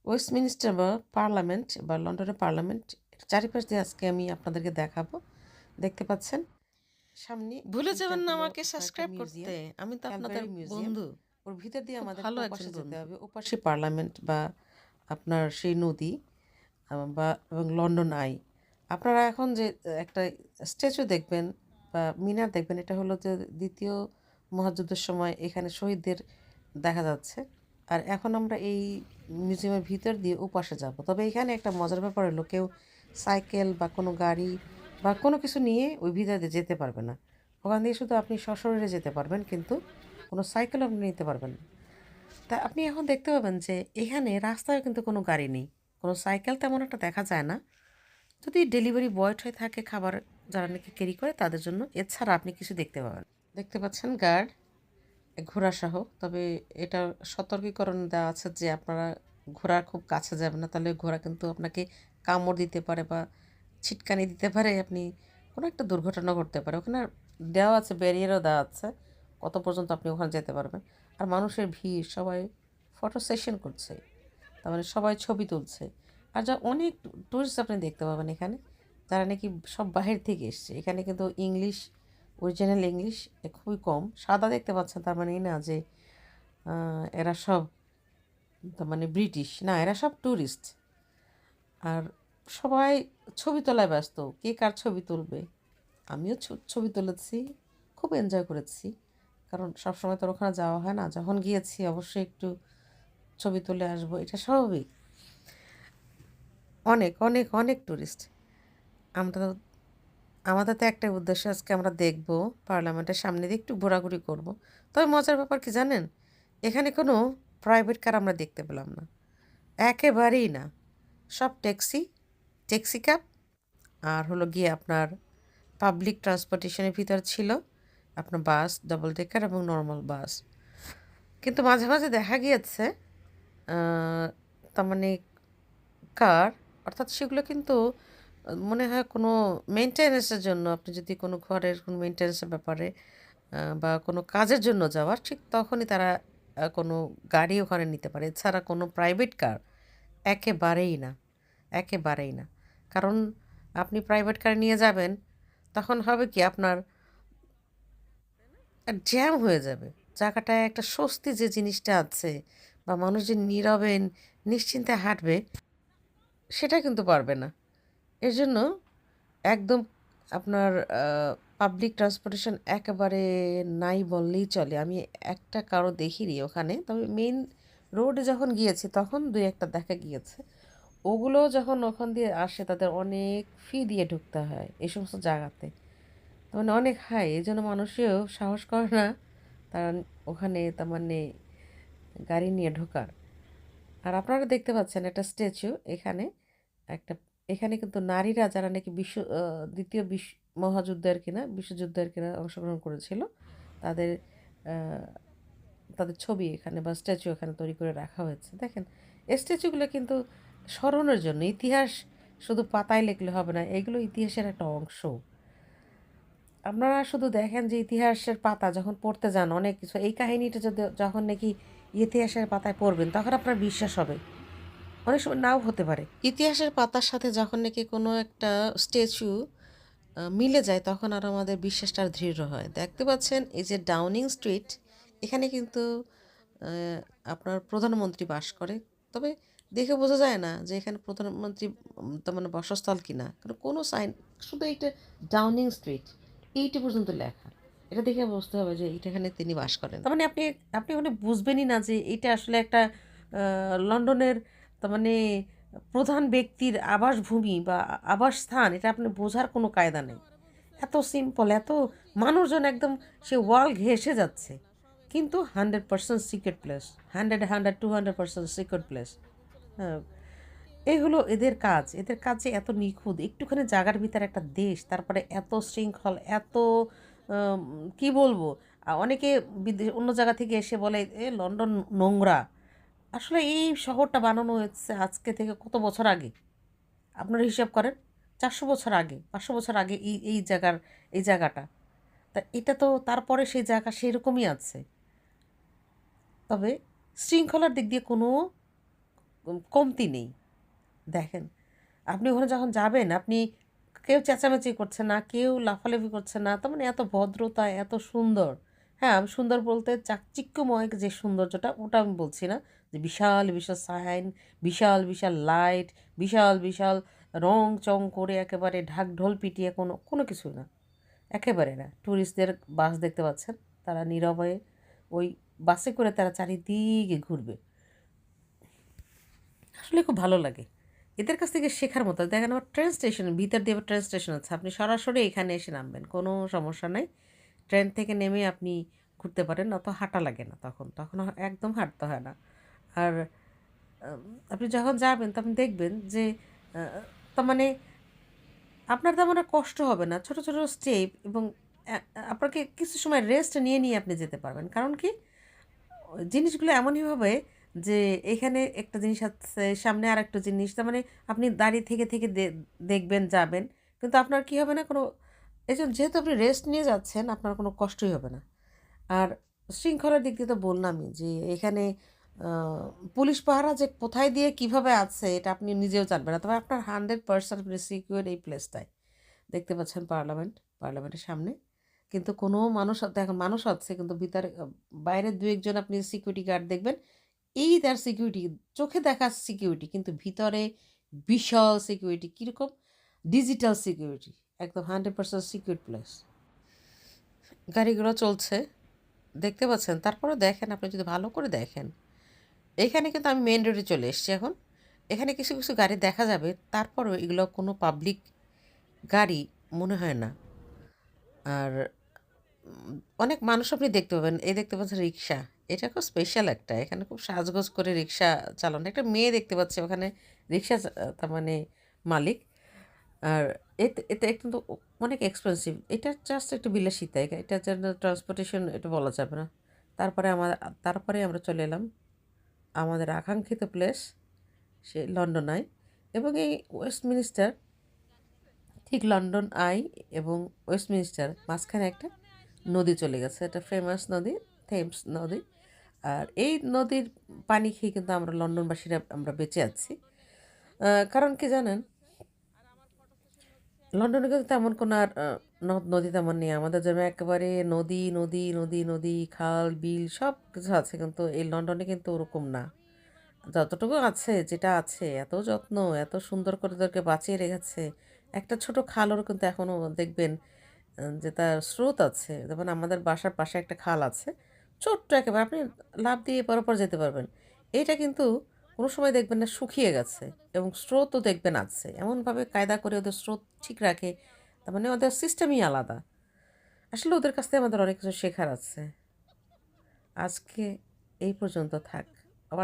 Westminster বা parliament বা লন্ডনের পার্লামেন্ট চারিপাশ দিয়ে আজকে আমি আপনাদেরকে দেখাবো। দেখতে পাচ্ছেন সামনে ভুলে যাবেন না ফিউচারগুলো আমাকে কয়েকটা সাবস্ক্রাইব করতে। মিউজিয়াম, আমি তো আপনাদের ক্যালভারি মিউজিয়াম। বন্ধু। ওর ভিতর দিয়ে খুব আমাদেরকে ভালো একজন ওপাশে যেতে বন্ধু। হবে, ওপাশে পার্লামেন্ট বা আপনার সেই নদী বা এবং লন্ডন আই। আপনারা এখন যে একটা স্ট্যাচু দেখবেন বা মিনার দেখবেন, এটা হলো যে দ্বিতীয় মহাযুদ্ধের সময় এখানে শহীদদের দেখা যাচ্ছে। আর এখন আমরা এই মিউজিয়ামের ভিতর দিয়ে ওপাশে যাব। তবে এখানে একটা মজার ব্যাপার হলো কেউ সাইকেল বা কোনো গাড়ি বা কোনো কিছু নিয়ে ওই ভিতর দিয়ে যেতে পারবে না। ওখান দিয়ে শুধু আপনি সশরীরে যেতে পারবেন, কিন্তু কোনো সাইকেলও আপনি নিতে পারবেন না। তা আপনি এখন দেখতে পাবেন যে এখানে রাস্তায় কিন্তু কোনো গাড়ি নেই, কোনো সাইকেল তেমন একটা দেখা যায় না। যদি ডেলিভারি বয় টয় থাকে খাবার যারা নাকি ক্যারি করে তাদের জন্য, এছাড়া আপনি কিছু দেখতে পাবেন। দেখতে পাচ্ছেন গার্ড ঘোড়াসহ। তবে এটা সতর্কীকরণ দেওয়া আছে যে আপনারা ঘোড়ার খুব কাছে যাবেন না, তাহলে ঘোড়া কিন্তু আপনাকে কামড় দিতে পারে বা ছিটকানি দিতে পারে, আপনি কোনো একটা দুর্ঘটনা ঘটতে পারে। ওখানে দেওয়া আছে, ব্যারিয়ারও দেওয়া আছে কত পর্যন্ত আপনি ওখানে যেতে পারবেন। আর মানুষের ভিড়, সবাই ফটো সেশন করছে, তার মানে সবাই ছবি তুলছে। আর যা অনেক টুরিস্ট আপনি দেখতে পাবেন এখানে, যারা নাকি সব বাহির থেকে এসছে। এখানে কিন্তু ইংলিশ, অরিজিনাল ইংলিশ খুবই কম। সাদা দেখতে পাচ্ছেন, তার মানে এই না যে এরা সব তার মানে ব্রিটিশ না, এরা সব ট্যুরিস্ট। আর সবাই ছবি তোলায় ব্যস্ত, কে কার ছবি তুলবে। আমিও ছবি তুলেছি, খুব এনজয় করেছি, কারণ সবসময় তো ওখানে যাওয়া হয় না। যখন গিয়েছি অবশ্যই একটু ছবি তুলে আসবো, এটা স্বাভাবিক। অনেক অনেক অনেক ট্যুরিস্ট। আমরা আমাদের তো একটাই উদ্দেশ্য, আজকে আমরা দেখব পার্লামেন্টের সামনে দিয়ে একটু ঘোরাঘুরি করব। তবে মজার ব্যাপার কি জানেন, এখানে কোনো প্রাইভেট কার আমরা দেখতে পেলাম না, একেবারেই না। সব ট্যাক্সি, ট্যাক্সি ক্যাব, আর হলো গিয়ে আপনার পাবলিক ট্রান্সপোর্টেশনের ভিতর ছিল আপনার বাস, ডাবল ডেকার এবং নর্মাল বাস। কিন্তু মাঝে মাঝে দেখা গিয়েছে তার মানে কার, অর্থাৎ সেগুলো কিন্তু মনে হয় কোনো মেনটেন্যান্সের জন্য, আপনি যদি কোনো ঘরের কোনো মেনটেন্যান্সের ব্যাপারে বা কোনো কাজের জন্য যাওয়ার, ঠিক তখনই তারা কোনো গাড়ি ওখানে নিতে পারে। এছাড়া কোনো প্রাইভেট কার একেবারেই না, একেবারেই না। কারণ আপনি প্রাইভেট কার নিয়ে যাবেন, তখন হবে কি আপনার জ্যাম হয়ে যাবে জায়গাটায়। একটা স্বস্তি যে জিনিসটা আছে বা মানুষ যে নীরবে নিশ্চিন্তে হাঁটবে, সেটা কিন্তু পারবে না। এর জন্য একদম আপনার পাবলিক ট্রান্সপোর্টেশন একেবারে নাই বললেই চলে। আমি একটা কারো দেখিনি ওখানে, তবে মেইন রোডে যখন গিয়েছি তখন দুই একটা দেখা গিয়েছে। ওগুলো যখন ওখান দিয়ে আসে তাদের অনেক ফি দিয়ে ঢুকতে হয় এই সমস্ত জায়গাতে। তার মানে অনেক হাই, এই জন্য মানুষেও সাহস করে না তারা ওখানে তার মানে গাড়ি নিয়ে ঢোকার। আর আপনারা দেখতে পাচ্ছেন একটা স্ট্যাচু এখানে, একটা এখানে কিন্তু নারীরা যারা নাকি দ্বিতীয় মহাযুদ্ধের কিনা বিশ্বযুদ্ধের কিনা অংশগ্রহণ করেছিল, তাদের আহ, তাদের ছবি এখানে বা স্ট্যাচু এখানে তৈরি করে রাখা হয়েছে। দেখেন এই স্ট্যাচুগুলো কিন্তু স্মরণের জন্য, ইতিহাস শুধু পাতায় লিখলে হবে না, এগুলো ইতিহাসের একটা অংশ। আপনারা শুধু দেখেন যে ইতিহাসের পাতা যখন পড়তে যান অনেক কিছু, এই কাহিনীটা যদি যখন নাকি ইতিহাসের পাতায় পড়বেন তখন আপনার বিশ্বাস হবে, অনেক সময় নাও হতে পারে। ইতিহাসের পাতার সাথে যখন নাকি কোনো একটা স্ট্যাচু মিলে যায়, তখন আর আমাদের বিশ্বাসটা আর দৃঢ় হয়। দেখতে পাচ্ছেন এই যে ডাউনিং স্ট্রিট, এখানে কিন্তু আহ, আপনার প্রধানমন্ত্রী বাস করে। তবে দেখে বোঝা যায় না যে এখানে প্রধানমন্ত্রী তার মানে বাসস্থল কিনা, কারণ কোনো সাইন, শুধু এইটা ডাউনিং স্ট্রিট এইটা পর্যন্ত লেখা। এটা দেখে বুঝতে হবে যে এখানে তিনি বাস করেন। তার মানে আপনি আপনি ওখানে বুঝবেনই না যে এটা আসলে একটা লন্ডনের তার মানে প্রধান ব্যক্তির আবাসভূমি বা আবাসস্থান। এটা আপনি বোঝার কোনো কায়দা নেই। এত সিম্পল, এত মানুষজন একদম সে ওয়াল ঘেঁষে যাচ্ছে, কিন্তু 100% সিক্রেট প্লেস, 200% সিক্রেট প্লেস। হ্যাঁ, এই হলো এদের কাজ। এদের কাজ যে এত নিখুঁত, একটুখানি জায়গার ভিতরে একটা দেশ, তারপরে এত শৃঙ্খল, এত আম, কি বলবো। অনেকে অন্য জায়গা থেকে এসে বলে লন্ডন নোংরা। আসলে এই শহরটা বানানো হয়েছে আজকে থেকে কত বছর আগে, আপনারা হিসাব করেন। 400 বছর আগে, 500 বছর আগে এই এই জায়গার এই জায়গাটা। তা এটা তো তারপরে সেই জায়গা সেরকমই আছে। তবে শৃঙ্খলার দিক দিয়ে কোনো কমতি নেই। দেখেন, আপনি ওখানে যখন যাবেন, আপনি কেউ চেঁচামেচি করছে না, কেউ লাফালাফি করছে না। তার মানে এত ভদ্রতা, এত সুন্দর। হ্যাঁ, আমি সুন্দর বলতে চাকচিক্যময় যে সৌন্দর্যটা, ওটা আমি বলছি না। যে বিশাল, বিশাল সাইন, বিশাল, বিশাল লাইট, বিশাল, বিশাল রং-চং করে একেবারে ঢাক-ঢোল পিটিয়ে কোনো কিছুই না। একেবারে না। টুরিস্টদের বাস দেখতে পাচ্ছেন, তারা নীরবে ওই বাসে করে তারা চারিদিকে ঘুরবে। আসলে খুব ভালো লাগে। এদের কাছ থেকে শেখার মতো। দেখেন, আমার ট্রেন স্টেশনের ভিতর দিয়ে আবার ট্রেন স্টেশন আছে। আপনি সরাসরি এখানে এসে নামবেন। কোনো সমস্যা নাই। ট্রেন থেকে নেমে আপনি ঘুরতে পারেন। অত হাঁটা লাগে না তখন। তখন একদম হাঁটতে হয় না। আর আপনি যখন যাবেন তখন দেখবেন যে আ তার মানে আপনার তেমন একটা কষ্ট হবে না। ছোট, ছোট স্টেপ এবং অ্যা আপনাকে কিছু সময় রেস্ট নিয়ে আপনি যেতে পারবেন। কারণ কি? জিনিসগুলো এমনই হবে যে এখানে একটা জিনিস আছে, সামনে আরেকটা জিনিস। তার মানে আপনি দাঁড়িয়ে থেকে দেখবেন, যাবেন। কিন্তু আপনার কি হবে না? যেহেতু আপনি রেস্ট নিয়ে যাচ্ছেন, আপনার কোনো কষ্টই হবে না। আর শৃঙ্খলার দিক দিয়ে তো বললামই যে এখানে আ পুলিশ পাহারা যে কোথায় দিয়ে কিভাবে আছে এটা আপনি নিজেও জানবেন না। তবে আপনার 100% আপনি সিকিউর এই প্লেসটায়। দেখতে পাচ্ছেন পার্লামেন্টের সামনে। কিন্তু কোনো দেখেন, মানুষ আছে কিন্তু ভিতরে বাইরে ২-১ জন আপনি সিকিউরিটি গার্ড দেখবেন। এই তার সিকিউরিটি, চোখে দেখা সিকিউরিটি কিন্তু ভিতরে বিশাল সিকিউরিটি। কিরকম? Digital security. একদম 100% সিকিউরড প্লেস। গাড়িগুলো চলছে। দেখতে পাচ্ছেন? তারপরেও দেখেন, আপনি যদি ভালো করে দেখেন, এখানে কিন্তু আমি মেইন রোডে চলে এসেছি এখন। এখানে কিছু, কিছু গাড়ি দেখা যাবে। তারপরেও এগুলো কোনো পাবলিক গাড়ি মনে হয় না। আর অনেক মানুষ আপনি দেখতে পাবেন। এই দেখতে পাচ্ছেন রিক্সা। এটা খুব স্পেশাল একটা। এখানে খুব সাজগোজ করে রিক্সা চালানো। একটা মেয়ে দেখতে পাচ্ছি ওখানে রিক্সা তার মানে মালিক। আর এতে কিন্তু অনেক এক্সপেনসিভ। এটা জাস্ট একটু বিলাসিতা। এটার জন্য ট্রান্সপোর্টেশন এটা বলা যাবে না। তারপরে তারপরে আমরা চলে এলাম আমাদের আকাঙ্ক্ষিত প্লেস, সে লন্ডন আই। এবং এই ওয়েস্টমিনিস্টার, ঠিক লন্ডন আই এবং ওয়েস্টমিনিস্টার মাঝখানে একটা নদী চলে গেছে। এটা ফেমাস নদী, থেমস নদী। আর এই নদীর পানি খেয়ে কিন্তু আমরা লন্ডনবাসীরা আমরা বেঁচে আছি। কারণ কি জানেন? লন্ডনে কিন্তু তেমন কোনো আর নদ-নদী তেমন নেই। আমাদের যেমন একেবারে নদী, নদী, নদী, নদী, খাল, বিল সব কিছু আছে। কিন্তু এই লন্ডনে কিন্তু ওরকম না। যতটুকু আছে, যেটা আছে, এত যত্ন, এত সুন্দর করে ওদেরকে বাঁচিয়ে রেখেছে। একটা ছোট খালও কিন্তু এখনো দেখবেন যে তার স্রোত আছে। যেমন আমাদের বাসার পাশে একটা খাল আছে। ছোট্ট একেবারে, আপনি লাফ দিয়ে এপার ওপার যেতে পারবেন। এইটা কিন্তু কোনো সময় দেখবেন না শুকিয়ে গেছে এবং স্রোতও দেখবেন আছে। এমনভাবে কায়দা করে ওদের স্রোত ঠিক রাখে। তার মানে ওদের সিস্টেমই আলাদা। আসলে ওদের কাছ থেকে আমাদের অনেক কিছু শেখার আছে। আজকে এই পর্যন্ত থাক।